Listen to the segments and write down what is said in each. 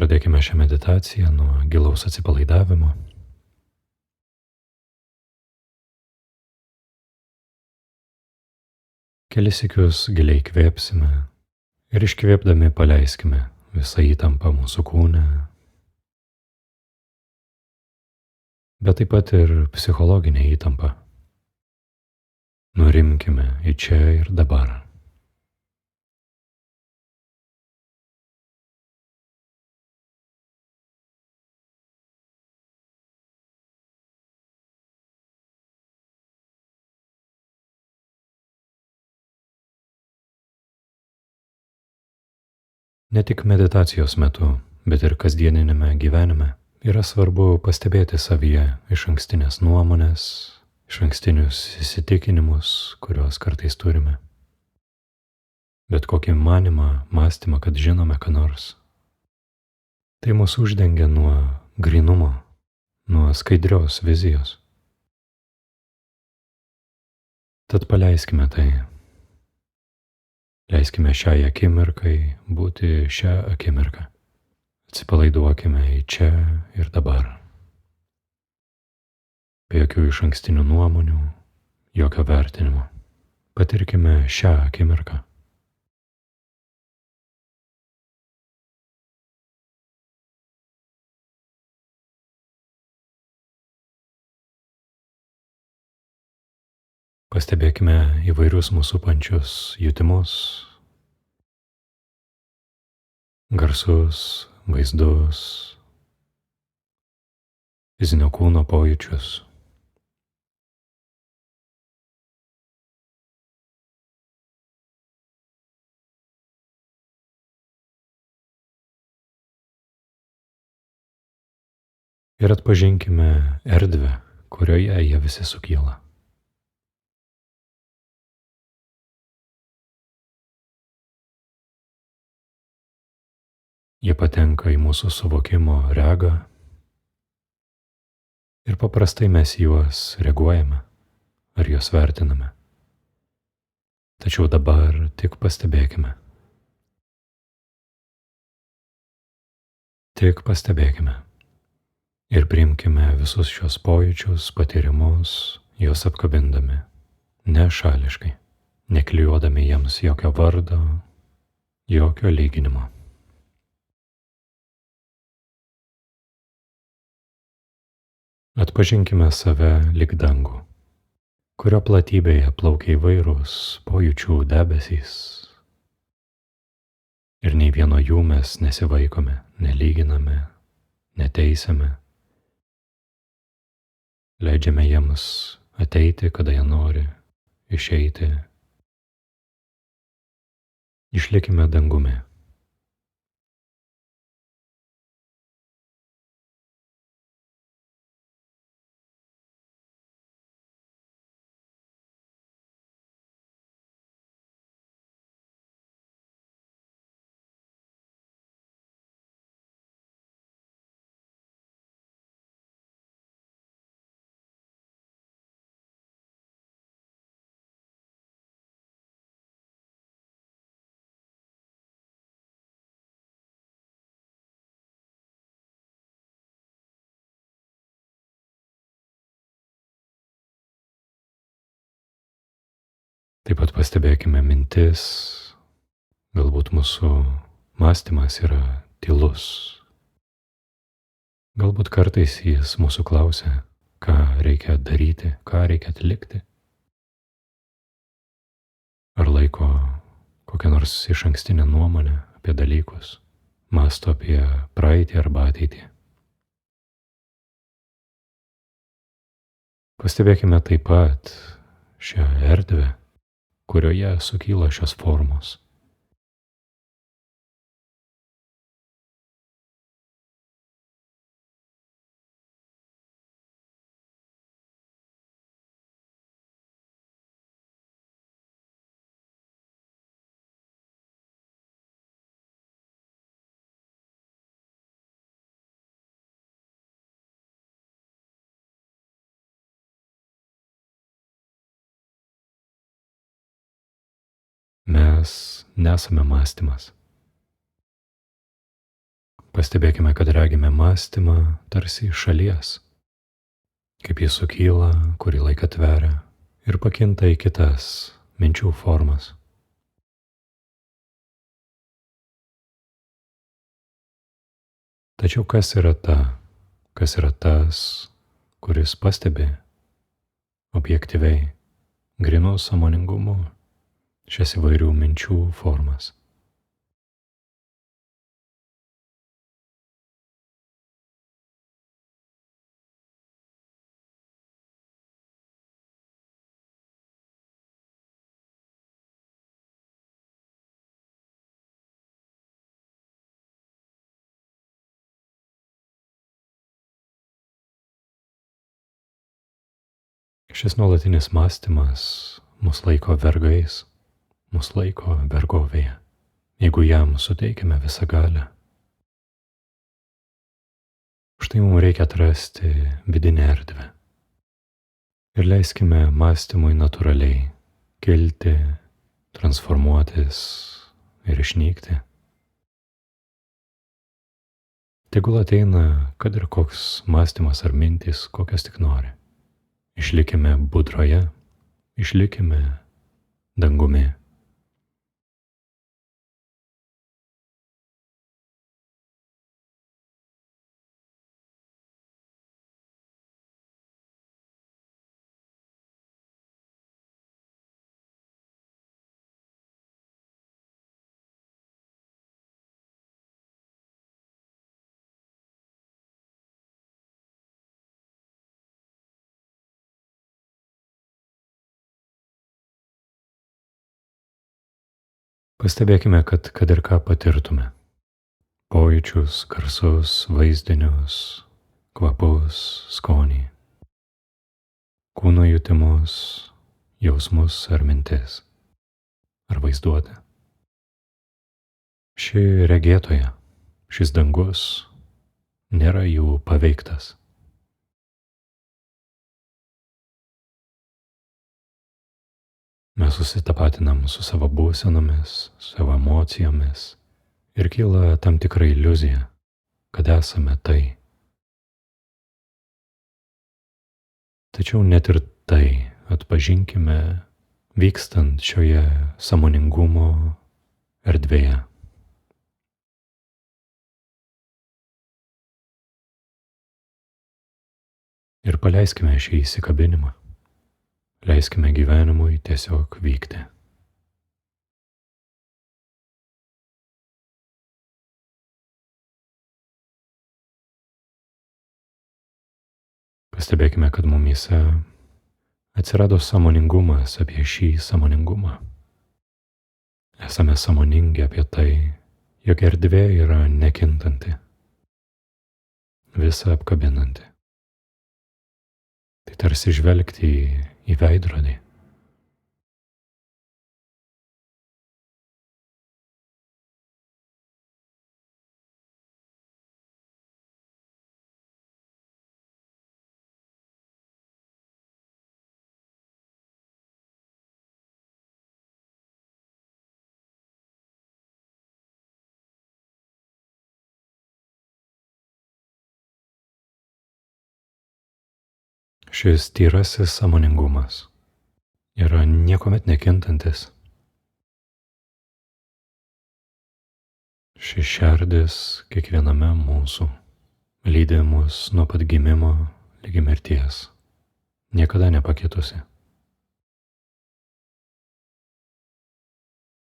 Pradėkime šią meditaciją nuo gilaus atsipalaidavimo. Kelis sykius giliai kvėpsime ir iškvėpdami paleiskime visą įtampą mūsų kūne, bet taip pat ir psichologinę įtampą. Nurimkime į čia ir dabar. Ne tik meditacijos metu, bet ir kasdieninėme gyvenime yra svarbu pastebėti savyje išankstinės nuomonės, išankstinius įsitikinimus, kuriuos kartais turime. Bet kokį manymą, mąstymą, kad žinome ką nors. Tai mus uždengia nuo grynumo, nuo skaidrios vizijos. Tad paleiskime tai. Leiskime šiai akimirkai būti šią akimirką. Atsipalaiduokime į čia ir dabar. Be jokių išankstinių nuomonių, jokio vertinimo. Patirkime šią akimirką. Pastebėkime įvairius mūsų pančius jutimus, garsus, vaizdus, fizinio kūno pojūčius. Ir atpažinkime erdvę, kurioje jie visi sukyla. Jie patenka į mūsų suvokimo regą ir paprastai mes juos reaguojame ar juos vertiname. Tačiau dabar tik pastebėkime. Tik pastebėkime ir priimkime visus šios pojūčius, patyrimus, juos apkabindami, nešališkai, neklijuodami jiems jokio vardo, jokio lyginimo. Atpažinkime save lyg dangų, kurio platybėje plaukia įvairūs pojūčių debesys. Ir nei vieno jų mes nesivaikome, nelyginame, neteisiame. Leidžiame jiems ateiti, kada jie nori, išeiti. Išlikime dangumi. Taip pat pastebėkime mintis, galbūt mūsų mąstymas yra tylus. Galbūt kartais jis mūsų klausia, ką reikia daryti, ką reikia atlikti. Ar laiko kokią nors išankstinę nuomonę apie dalykus, mąsto apie praeitį arba ateitį. Pastebėkime taip pat šią erdvę, kurioje sukyla šios formos. Mes nesame mąstymas. Pastebėkime, kad regime mąstymą tarsi iš šalies, kaip jis sukyla, kurį laiką tveria ir pakinta į kitas minčių formas. Tačiau kas yra tas, kuris pastebi objektyviai, grinu sąmoningumu šias įvairių minčių formas? Šis nuolatinis mąstymas mus laiko vergais, mus laiko vergovėje, jeigu jam suteikime visą galią. Štai mums reikia atrasti vidinę erdvę ir leiskime mąstymui natūraliai kilti, transformuotis ir išnykti. Tegul ateina, kad ir koks mąstymas ar mintys, kokias tik nori. Išlikime budroje, išlikime dangumi. Pastebėkime, kad ir ką patirtume. Pojūčius, garsus, vaizdinius, kvapus, skonį, kūno jutimus, jausmus ar mintis, ar vaizduotę. Ši regėtoja, šis dangus nėra jų paveiktas. Mes susitapatinam su savo būsenomis, savo emocijomis ir kyla tam tikra iliuzija, kad esame tai. Tačiau net ir tai atpažinkime vykstant šioje sąmoningumo erdvėje. Ir paleiskime šį įsikabinimą. Leiskime gyvenimui tiesiog vykti. Pastebėkime, kad mumyse atsirado sąmoningumas apie šį sąmoningumą. Esame sąmoningi apie tai, jog erdvė yra nekintanti, visa apkabinanti. Tai tarsi žvelgti į veidrodį. Šis tyrasis sąmoningumas yra niekuomet nekintantis. Šis šerdis kiekviename mūsų lydi mus nuo pat gimimo ligi mirties, niekada nepakitusi.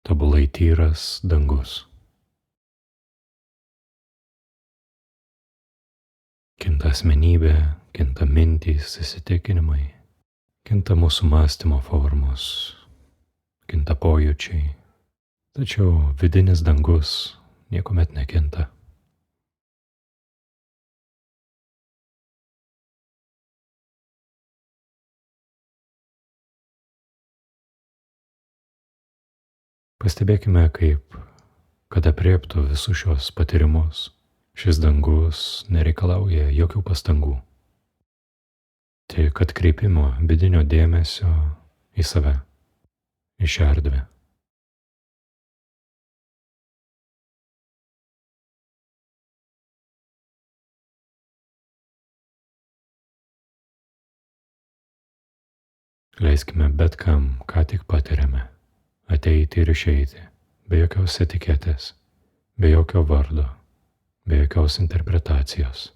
Tobulai tyras dangus. Kinta asmenybė, kinta mintys, įsitikinimai, kinta mūsų mąstymo formos, kinta pojūčiai, tačiau vidinis dangus niekuomet nekinta. Pastebėkime, kaip, kad apriektų visus šios patyrimus, šis dangus nereikalauja jokių pastangų. Tik atkreipimo vidinio dėmesio į save, į šią erdvę. Leiskime bet kam, ką tik patiriame, ateiti ir išeiti, be jokios etiketės, be jokio vardo, be jokios interpretacijos.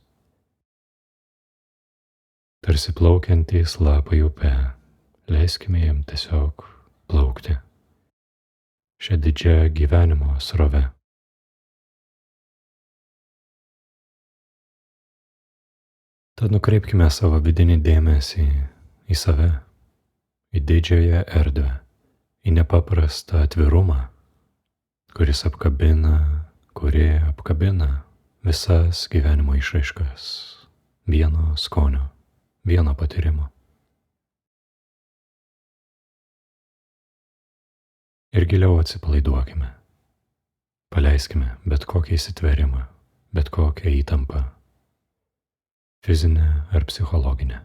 Tarsi plaukiantys lapai upe, leiskime jam tiesiog plaukti šią didžią gyvenimo srovę. Tad nukreipkime savo vidinį dėmesį į save, į didžiąją erdvę, į nepaprastą atvirumą, kuri apkabina visas gyvenimo išraiškas, vieno skonio, vieno patyrimo. Ir giliau atsipalaiduokime. Paleiskime bet kokį įsitvėrimą, bet kokią įtampą, fizinę ar psichologinę.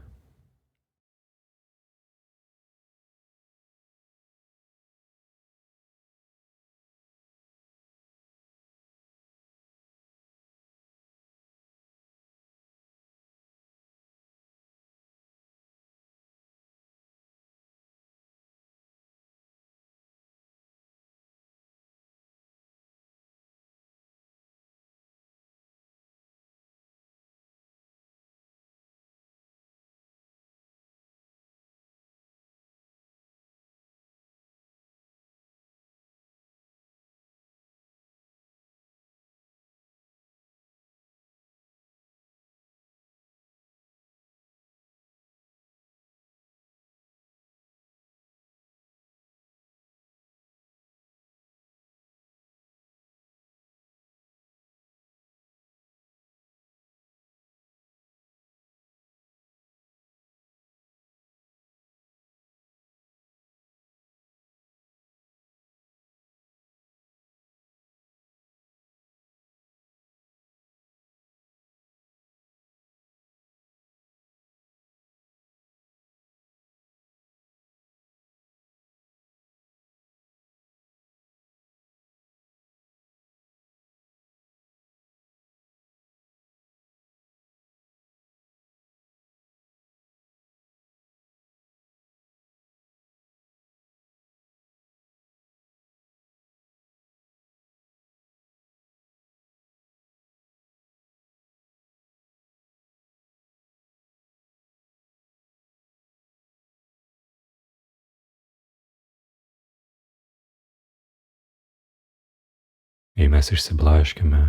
Jei mes išsiblaškime,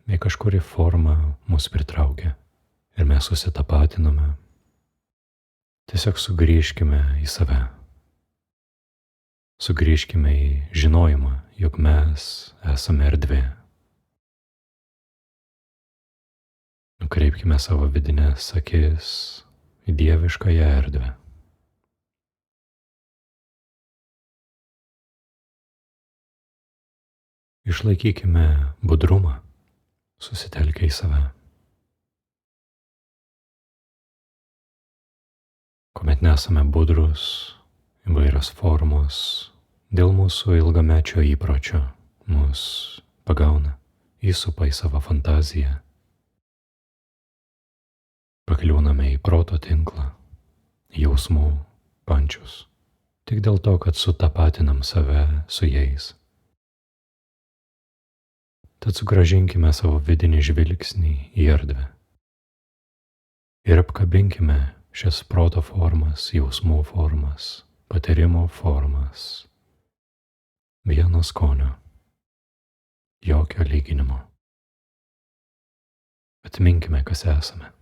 jei kažkuri forma mus pritraukia ir mes susitapatiname, tiesiog sugrįžkime į save. Sugrįžkime į žinojimą, jog mes esame erdvė. Nukreipkime savo vidinės akis į dieviškąją erdvę. Išlaikykime budrumą, susitelkę į save. Kuomet nesame budrus, įvairios formos dėl mūsų ilgamečio įpročio mus pagauna, įsupa į savo fantaziją. Pakliūname į proto tinklą, jausmų pančius, tik dėl to, kad sutapatinam save su jais. Tad sugrąžinkime savo vidinį žvilgsnį į erdvę ir apkabinkime šias proto formas, jausmų formas, patyrimo formas. Vieno skonio, jokio lyginimo. Atminkime, kas esame.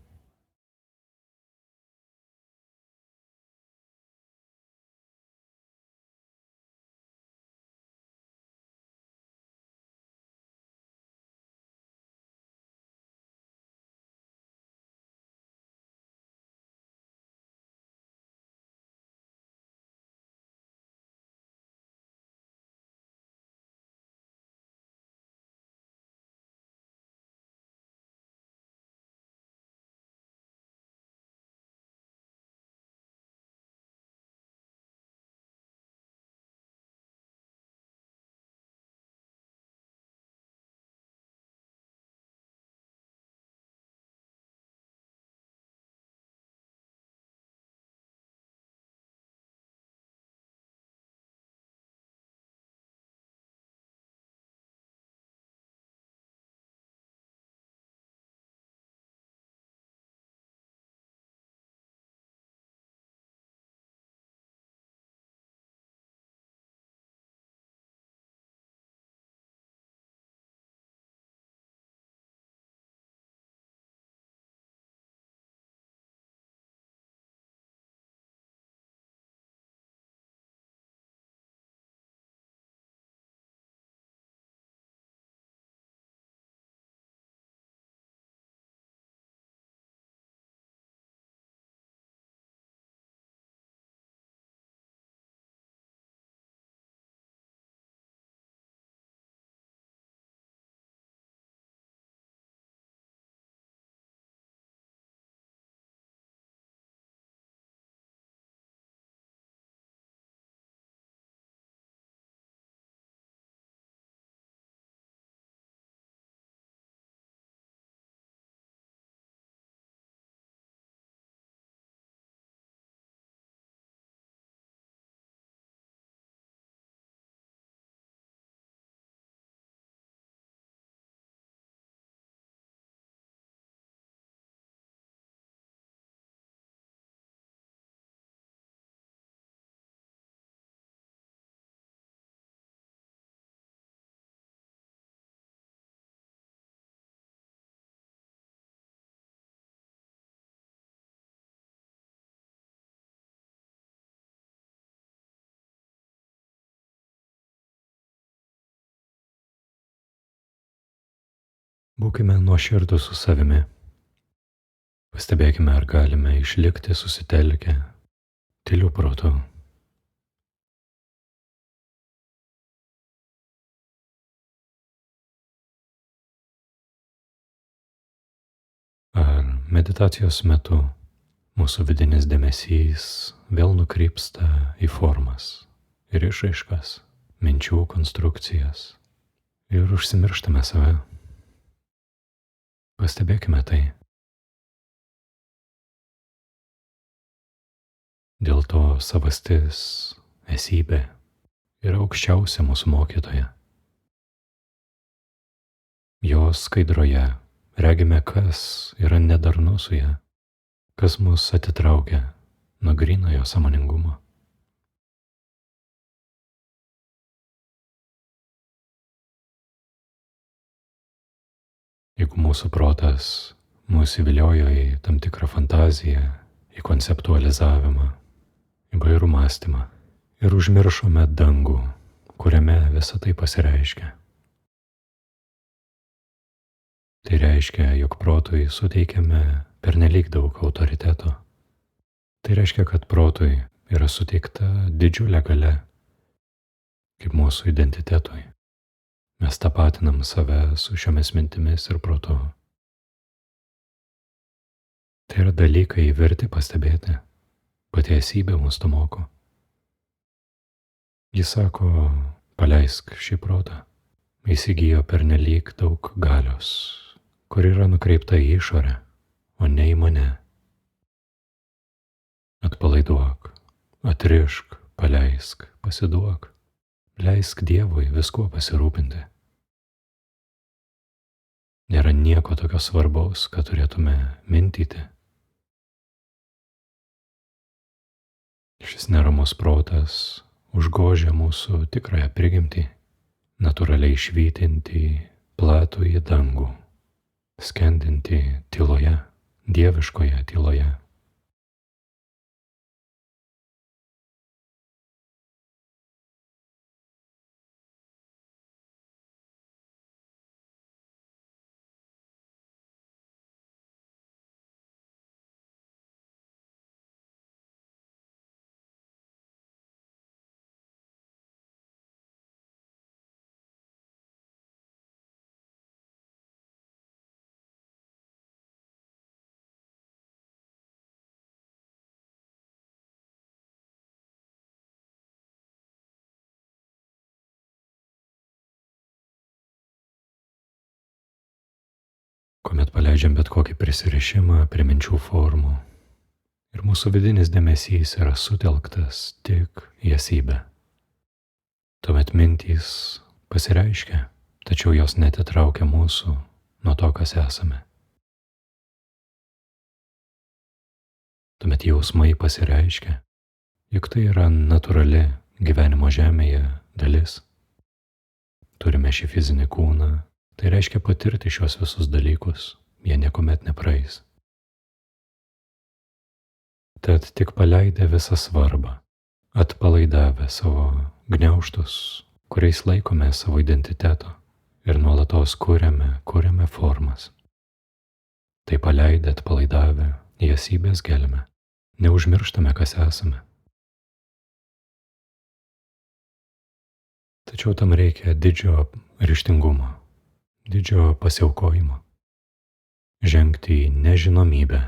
Būkime nuoširdūs su savimi. Pastebėkime, ar galime išlikti susitelkę, tyliu protu. Ar meditacijos metu mūsų vidinis dėmesys vėl nukrypsta į formas ir išraiškas, minčių konstrukcijas ir užsimirštame save. Pastebėkime tai. Dėl to savastis, esybė yra aukščiausia mūsų mokytoja. Jos skaidroje regime, kas yra nedarnu su ja, kas mus atitraukia nuo grynojo sąmoningumo. Jeigu mūsų protas mus įviliojo į tam tikrą fantaziją, į konceptualizavimą, įvairų mąstymą ir užmiršome dangų, kuriame visa tai pasireiškia. Tai reiškia, jog protui suteikiame pernelyg daug autoriteto. Tai reiškia, kad protui yra suteikta didžiulė galia, kaip mūsų identitetui. Mes tapatinam save su šiomis mintimis ir protu. Tai yra dalykai verti pastebėti. Pati esybė mus to moko. Jis sako, paleisk šį protą. Įsigijo pernelyg daug galios, kur yra nukreipta į išorę, o ne į mane. Atpalaiduok, atrišk, paleisk, pasiduok. Leisk Dievui viskuo pasirūpinti. Nėra nieko tokio svarbaus, kad turėtume mintyti. Šis neramus protas užgožia mūsų tikrąją prigimtį, natūraliai švytinti platų į dangų, skendinti tyloje, dieviškoje tyloje. Kuomet paleidžiam bet kokį prisirišimą prie minčių formų ir mūsų vidinis dėmesys yra sutelktas tik į esybę. Tuomet mintys pasireiškia, tačiau jos neatitraukia mūsų nuo to, kas esame. Tuomet jausmai pasireiškia, juk tai yra natūrali gyvenimo žemėje dalis. Turime šį fizinį kūną, tai reiškia patirti šios visus dalykus, jie niekuomet nepraeis. Tad tik paleidę visą svarbą, atpalaidavę savo gniaužtus, kuriais laikome savo identiteto ir nuolatos kuriame formas. Tai paleidę atpalaidavę į esybės gelmę, neužmirštame, kas esame. Tačiau tam reikia didžio ryžtingumo, didžio pasiaukojimo. Žengti į nežinomybę,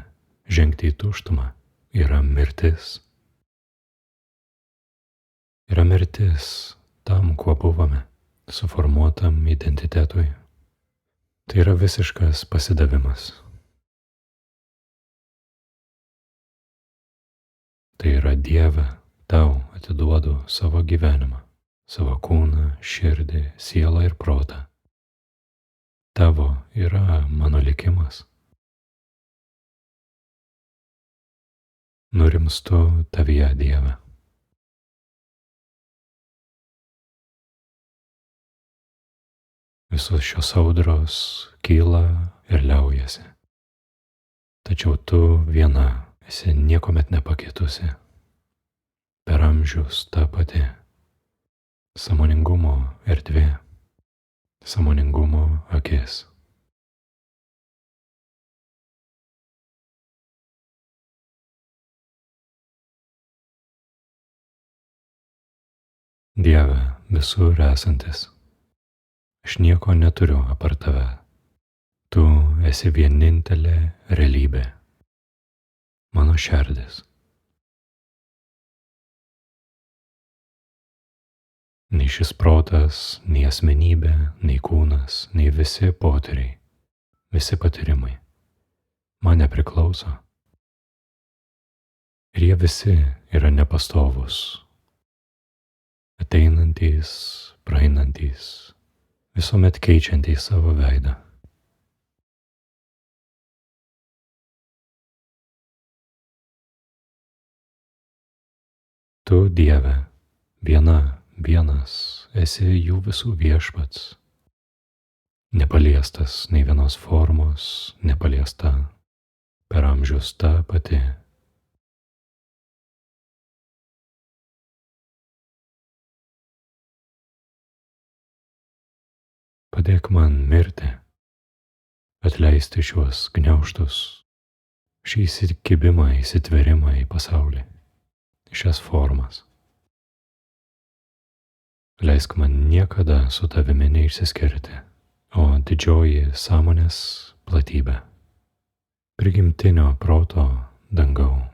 žengti į tuštumą yra mirtis. Yra mirtis tam, kuo buvome, suformuotam identitetui. Tai yra visiškas pasidavimas. Tai yra Dieve, tau atiduodu savo gyvenimą, savo kūną, širdį, sielą ir protą. Tavo yra mano likimas. Nurimstu tavyje, Dieve. Visos šios audros kyla ir liaujasi. Tačiau tu viena esi niekuomet nepakitusi. Per amžius ta pati. Sąmoningumo erdvė, sąmoningumo akis. Dieve visur esantis, aš nieko neturiu apart tave. Tu esi vienintelė realybė, mano širdis. Nei šis protas, nei asmenybė, nei kūnas, nei visi potyriai, visi patyrimai man nepriklauso. Ir jie visi yra nepastovus, ateinantys, praeinantys, visuomet keičiantys savo veidą. Tu, Dieve, vienas esi jų visų viešpats, nepaliestas nei vienos formos, nepaliesta per amžius ta pati. Padėk man mirti, atleisti šiuos gniaužtus, šį įsikibimą, įsitvėrimą į pasaulį, šias formas. Leisk man niekada su tavimi neišsiskirti, o didžioji sąmonės platybė, prigimtinio proto dangau